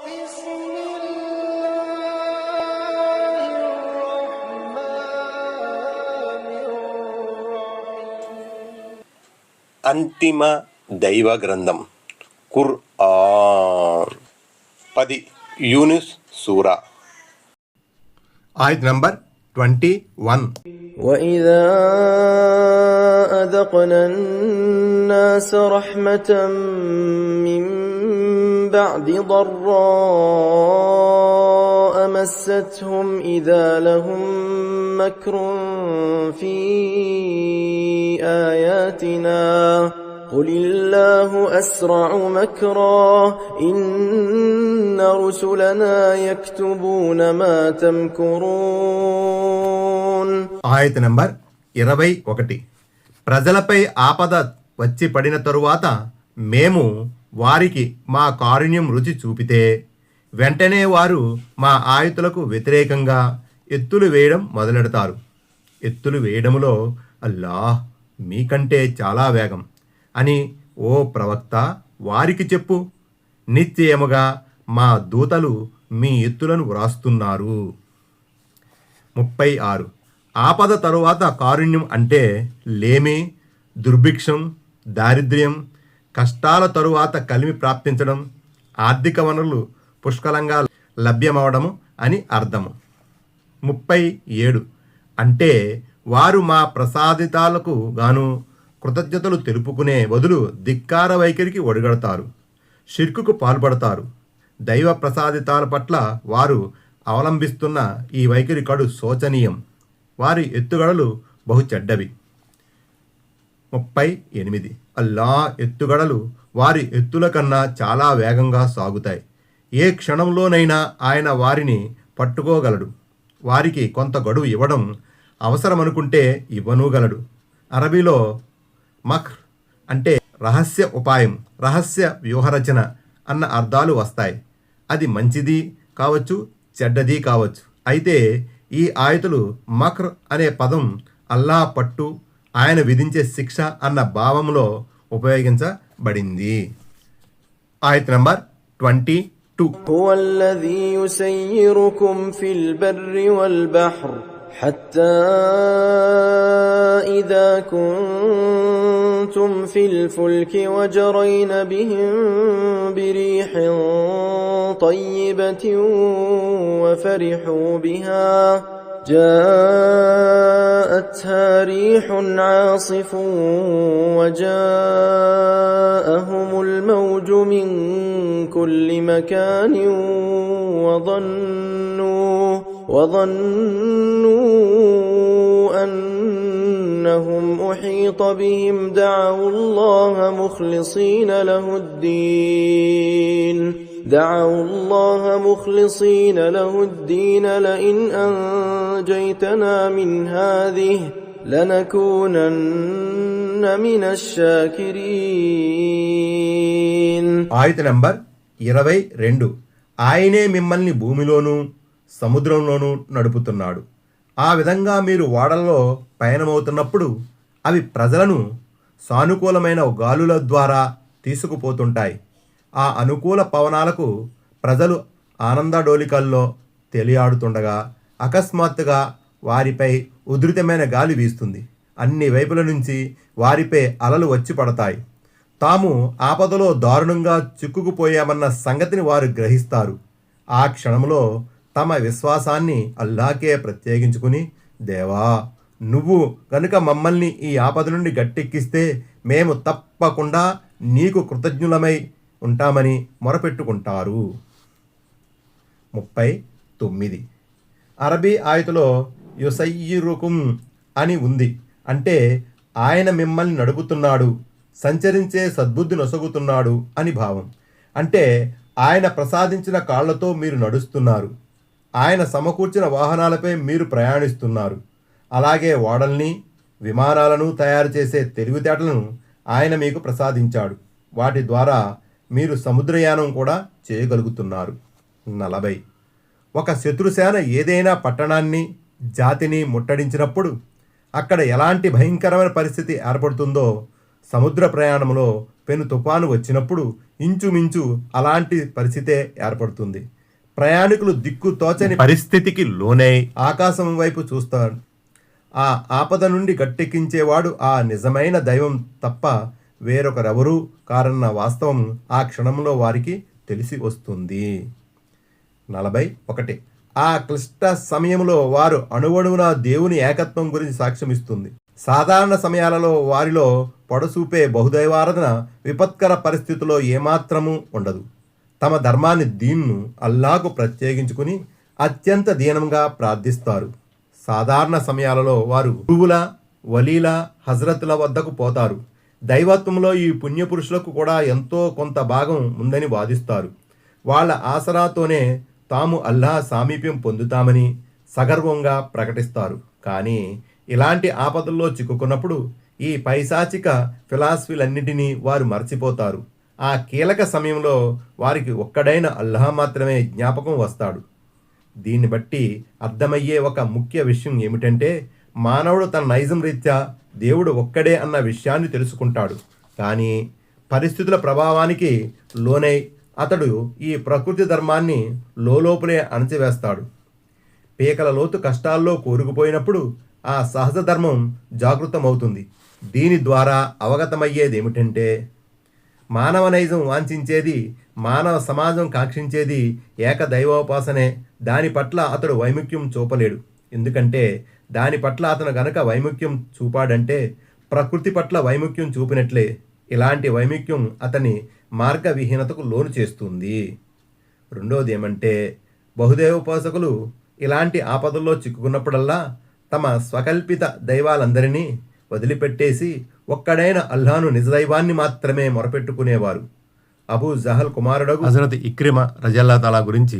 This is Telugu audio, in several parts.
అంతిమ దైవ గ్రంథం ఖుర్ఆన్ 10 యూనుస్ సూరా ఆయత్ నంబర్ 21. وَإِذَا أَذَقْنَا النَّاسَ رَحْمَةً مِّن بَعْدِ ضَرَّاءَ مَسَّتْهُمْ إِذَا لَهُم مَّكْرٌ فِي آيَاتِنَا قُلِ اللَّهُ أَسْرَعُ مَكْرًا إِنَّ رُسُلَنَا يَكْتُبُونَ مَا تَمْكُرُونَ. ఆయత్ నంబర్ 21. ప్రజలపై ఆపద వచ్చి పడిన తరువాత మేము వారికి మా కారుణ్యం రుచి చూపితే వెంటనే వారు మా ఆయతులకు వ్యతిరేకంగా ఎత్తులు వేయడం మొదలెడతారు. ఎత్తులు వేయడములో అల్లాహ్ మీకంటే చాలా వేగం అని ఓ ప్రవక్త వారికి చెప్పు. నిశ్చయముగా మా దూతలు మీ ఎత్తులను వ్రాస్తున్నారు. 36. ఆపద తరువాత కారుణ్యం అంటే లేమి, దుర్భిక్షం, దారిద్ర్యం, కష్టాల తరువాత కలిమి ప్రాప్తించడం, ఆర్థిక వనరులు పుష్కలంగా లభ్యమవడము అని అర్థము. 37. అంటే వారు మా ప్రసాదితాలకు గాను కృతజ్ఞతలు తెలుపుకునే బదులు ధిక్కార వైఖరికి ఒడిగడతారు, షిర్కుకు పాల్పడతారు. దైవ ప్రసాదితాల పట్ల వారు అవలంబిస్తున్న ఈ వైఖరి కడు శోచనీయం. వారి ఎత్తుగడలు బహు చెడ్డవి. 38. అల్లా ఎత్తుగడలు వారి ఎత్తుల కన్నా చాలా వేగంగా సాగుతాయి. ఏ క్షణంలోనైనా ఆయన వారిని పట్టుకోగలడు. వారికి కొంత గడువు ఇవ్వడం అవసరమనుకుంటే ఇవ్వనూగలడు. అరబీలో మక్ర్ అంటే రహస్య ఉపాయం, రహస్య వ్యూహరచన అన్న అర్థాలు వస్తాయి. అది మంచిది కావచ్చు, చెడ్డది కావచ్చు. అయితే ఈ ఆయతులు మక్ర్ అనే పదం అల్లా పట్టు, ఆయన విధించే శిక్ష అన్న భావంలో ఉపయోగించబడింది. ఆయత్ నంబర్ 22. هو الذي يسيركم في البر والبحر حتى إذا كنتم في الفلك وجرين بهم بريح طيبة وفرحوا بها جاءتها ريح عاصف وجاءهم الموج من كل مكان وظنوا أنهم أحيط بهم دعوا الله مخلصين له الدين لئن أنجيتنا من هذه لنكونن من الشاكرين. ఆయత్ నంబర్ 22. ఆయనే మిమ్మల్ని భూమిలోనూ సముద్రంలోనూ నడుపుతున్నాడు. ఆ విధంగా మీరు ఓడల్లో పయనమవుతున్నప్పుడు అవి ప్రజలను సానుకూలమైన గాలుల ద్వారా తీసుకుపోతుంటాయి. ఆ అనుకూల పవనాలకు ప్రజలు ఆనందడోలికల్లో తేలియాడుతుండగా అకస్మాత్తుగా వారిపై ఉధృతమైన గాలి వీస్తుంది. అన్ని వైపుల నుంచి వారిపై అలలు వచ్చి పడతాయి. తాము ఆపదలో దారుణంగా చిక్కుకుపోయామన్న సంగతిని వారు గ్రహిస్తారు. ఆ క్షణంలో తమ విశ్వాసాన్ని అల్లాకే ప్రత్యేకించుకుని, దేవా, నువ్వు గనుక మమ్మల్ని ఈ ఆపద నుండి గట్టెక్కిస్తే మేము తప్పకుండా నీకు కృతజ్ఞులమై ఉంటామని మొరపెట్టుకుంటారు. 39. అరబీ ఆయతులో యుసయ్యిరుకుం అని ఉంది. అంటే ఆయన మిమ్మల్ని నడుపుతున్నాడు, సంచరించే సద్బుద్ధి నొసగుతున్నాడు అని భావం. అంటే ఆయన ప్రసాదించిన కాళ్లతో మీరు నడుస్తున్నారు, ఆయన సమకూర్చిన వాహనాలపై మీరు ప్రయాణిస్తున్నారు. అలాగే ఓడల్ని, విమానాలను తయారు చేసే తెలివితేటలను ఆయన మీకు ప్రసాదించాడు. వాటి ద్వారా మీరు సముద్రయానం కూడా చేయగలుగుతున్నారు. 40. ఒక శత్రుసేన ఏదైనా పట్టణాన్ని, జాతిని ముట్టడించినప్పుడు అక్కడ ఎలాంటి భయంకరమైన పరిస్థితి ఏర్పడుతుందో సముద్ర ప్రయాణంలో పెను తుఫాను వచ్చినప్పుడు ఇంచుమించు అలాంటి పరిస్థితే ఏర్పడుతుంది. ప్రయాణికులు దిక్కు తోచని పరిస్థితికి లోనై ఆకాశం వైపు చూస్తారు. ఆ ఆపద నుండి గట్టెక్కించేవాడు ఆ నిజమైన దైవం తప్ప వేరొకరెవరూ కారన్న వాస్తవం ఆ క్షణంలో వారికి తెలిసి వస్తుంది. 41. ఆ క్లిష్ట సమయంలో వారు అణువణువున దేవుని ఏకత్వం గురించి సాక్ష్యమిస్తుంది. సాధారణ సమయాలలో వారిలో పొడసూపే బహుదైవారాధన విపత్కర పరిస్థితుల్లో ఏమాత్రమూ ఉండదు. తమ ధర్మాన్ని దీన్ను అల్లాకు ప్రత్యేకించుకుని అత్యంత దీనంగా ప్రార్థిస్తారు. సాధారణ సమయాలలో వారు గురువుల, వలీల, హజరతుల వద్దకు పోతారు. దైవత్వంలో ఈ పుణ్యపురుషులకు కూడా ఎంతో కొంత భాగం ఉందని వాదిస్తారు. వాళ్ళ ఆసరాతోనే తాము అల్లాహ్ సామీప్యం పొందుతామని సగర్వంగా ప్రకటిస్తారు. కానీ ఇలాంటి ఆపదల్లో చిక్కుకున్నప్పుడు ఈ పైశాచిక ఫిలాసఫీలన్నిటినీ వారు మర్చిపోతారు. ఆ కీలక సమయంలో వారికి ఒక్కడైన అల్లాహ్ మాత్రమే జ్ఞాపకం వస్తాడు. దీన్ని బట్టి అర్థమయ్యే ఒక ముఖ్య విషయం ఏమిటంటే, మానవుడు తన నైజం రీత్యా దేవుడు ఒక్కడే అన్న విషయాన్ని తెలుసుకుంటాడు. కానీ పరిస్థితుల ప్రభావానికి లోనై అతడు ఈ ప్రకృతి ధర్మాన్ని లోపలే అణచివేస్తాడు. పీకల లోతు కష్టాల్లో కూరుకుపోయినప్పుడు ఆ సహజ ధర్మం జాగృతమవుతుంది. దీని ద్వారా అవగతమయ్యేది ఏమిటంటే, మానవ నైజం వాంఛించేది, మానవ సమాజం కాంక్షించేది ఏకదైవోపాసనే. దాని పట్ల అతడు వైముఖ్యం చూపలేడు. ఎందుకంటే దాని పట్ల అతను గనక వైముఖ్యం చూపాడంటే ప్రకృతి పట్ల వైముఖ్యం చూపినట్లే. ఇలాంటి వైముఖ్యం అతని మార్గవిహీనతకు లోను చేస్తుంది. రెండోది ఏమంటే, బహుదైవోపాసకులు ఇలాంటి ఆపదల్లో చిక్కుకున్నప్పుడల్లా తమ స్వకల్పిత దైవాలందరినీ వదిలిపెట్టేసి ఒక్కడైన అల్లాను నిజదైవాన్ని మాత్రమే మొరపెట్టుకునేవారు. అబూ జహల్ కుమారుడు హజరత్ ఇక్రిమా రజల్లా తాలా గురించి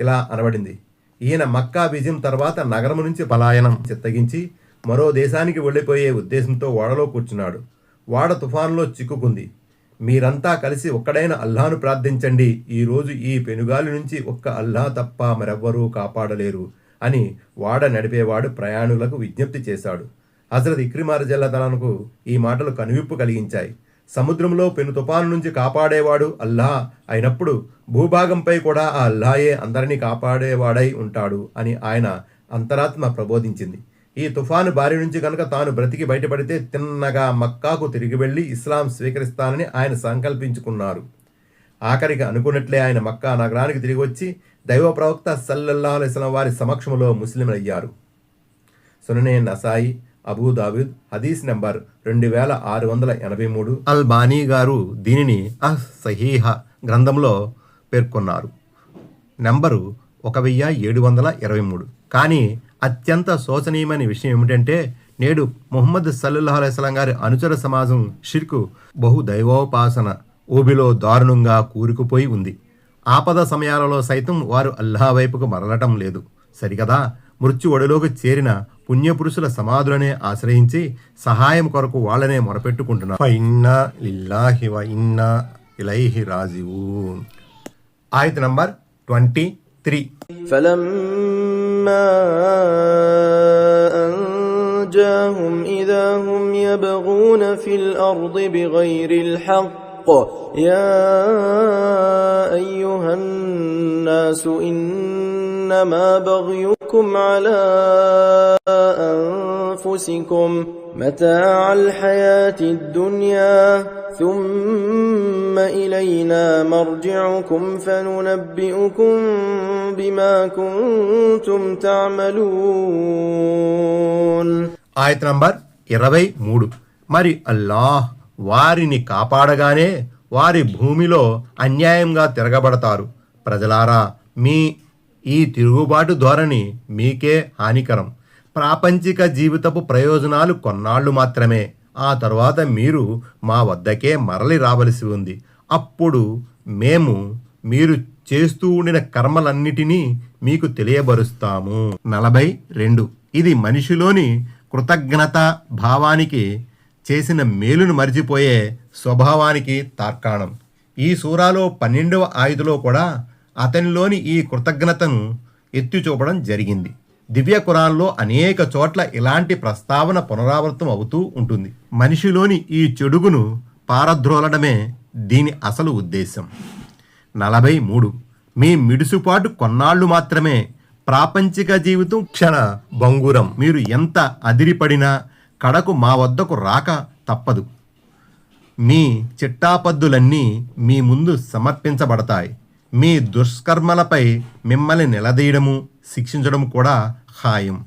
ఇలా అనబడింది: ఈయన మక్కా విజయం తర్వాత నగరం నుంచి పలాయనం చిత్తగించి మరో దేశానికి వెళ్ళిపోయే ఉద్దేశంతో ఓడలో కూర్చున్నాడు. ఓడ తుఫానులో చిక్కుకుంది. మీరంతా కలిసి ఒక్కడైన అల్లాను ప్రార్థించండి. ఈరోజు ఈ పెనుగాలి నుంచి ఒక్క అల్లాహ్ తప్ప మరెవ్వరూ కాపాడలేరు అని ఓడ నడిపేవాడు ప్రయాణులకు విజ్ఞప్తి చేశాడు. హజరత్ ఇక్రిమా రజల్లాహు ఈ మాటలు కనువిప్పు కలిగించాయి. సముద్రంలో పెను తుఫాను నుంచి కాపాడేవాడు అల్లాహ్ అయినప్పుడు భూభాగంపై కూడా ఆ అల్లాహే అందరినీ కాపాడేవాడై ఉంటాడు అని ఆయన అంతరాత్మ ప్రబోధించింది. ఈ తుఫాను బారి నుంచి కనుక తాను బ్రతికి బయటపడితే తిన్నగా మక్కాకు తిరిగి వెళ్ళి ఇస్లాం స్వీకరిస్తానని ఆయన సంకల్పించుకున్నారు. ఆఖరికి అనుకున్నట్లే ఆయన మక్కా నగరానికి తిరిగి వచ్చి దైవ ప్రవక్త సల్లల్లాహు అలైహి వసల్లం వారి సమక్షంలో ముస్లింలయ్యారు. సుననే నసాయి, అబూ దావూద్ హదీస్ నెంబర్ 2683. అల్ బానీ గారు దీనిని సహీహ గ్రంథంలో పేర్కొన్నారు, నెంబరు 1723. కానీ అత్యంత శోచనీయమైన విషయం ఏమిటంటే, నేడు ముహమ్మద్ సల్లల్లాహు అలైహి వసల్లం గారి అనుచర సమాజం షిర్కు బహుదైవోపాసన ఊబిలో దారుణంగా కూరుకుపోయి ఉంది. ఆపద సమయాలలో సైతం వారు అల్లాహ్ వైపుకు మరలటం లేదు. సరికదా, మృత్యు ఒడిలోకి చేరిన పుణ్యపురుషుల సమాధులనే ఆశ్రయించి సహాయం కొరకు వాళ్ళనే మొరపెట్టుకుంటున్నారు. ఇన్నా లిల్లాహి వ ఇన్నా ఇలైహి రాజిఊన్. ఆయత నంబర్ 23. فلما أنجاهم إذا هم يبغون في الأرض بغير الحق يا أيها الناس إنما بغيكم على أنفسكم متاع الحياة الدنيا ثم إلينا مرجعكم فننبئكم بما كنتم تعملون. ఆయత నంబర్ 23. మరి అల్లాహ్ వారిని కాపాడగానే వారి భూమిలో అన్యాయంగా తిరగబడతారు. ప్రజలారా, మీ ఈ తిరుగుబాటు ధోరణి మీకే హానికరం. ప్రాపంచిక జీవితపు ప్రయోజనాలు కొన్నాళ్ళు మాత్రమే. ఆ తరువాత మీరు మా వద్దకే మరలి రావలసి ఉంది. అప్పుడు మేము మీరు చేస్తూ ఉండిన కర్మలన్నిటినీ మీకు తెలియబరుస్తాము. 42. ఇది మనిషిలోని కృతజ్ఞత భావానికి, చేసిన మేలును మరిచిపోయే స్వభావానికి తార్కాణం. ఈ సూరాలో 12వ ఆయతులో కూడా అతనిలోని ఈ కృతజ్ఞతను ఎత్తి చూపడం జరిగింది. దివ్య ఖురాన్లో అనేక చోట్ల ఇలాంటి ప్రస్తావన పునరావృతం అవుతూ ఉంటుంది. మనిషిలోని ఈ చెడుగును పారద్రోలడమే దీని అసలు ఉద్దేశం. 43. మీ మిడుసుపాటు కొన్నాళ్ళు మాత్రమే. ప్రాపంచిక జీవితం క్షణ భంగురం. మీరు ఎంత అదిరిపడినా కడకు మా వద్దకు రాక తప్పదు. మీ చిట్టాపద్దులన్నీ మీ ముందు సమర్పించబడతాయి. మీ దుష్కర్మలపై మిమ్మల్ని నిలదీయడము, శిక్షించడం కూడా ఖాయం.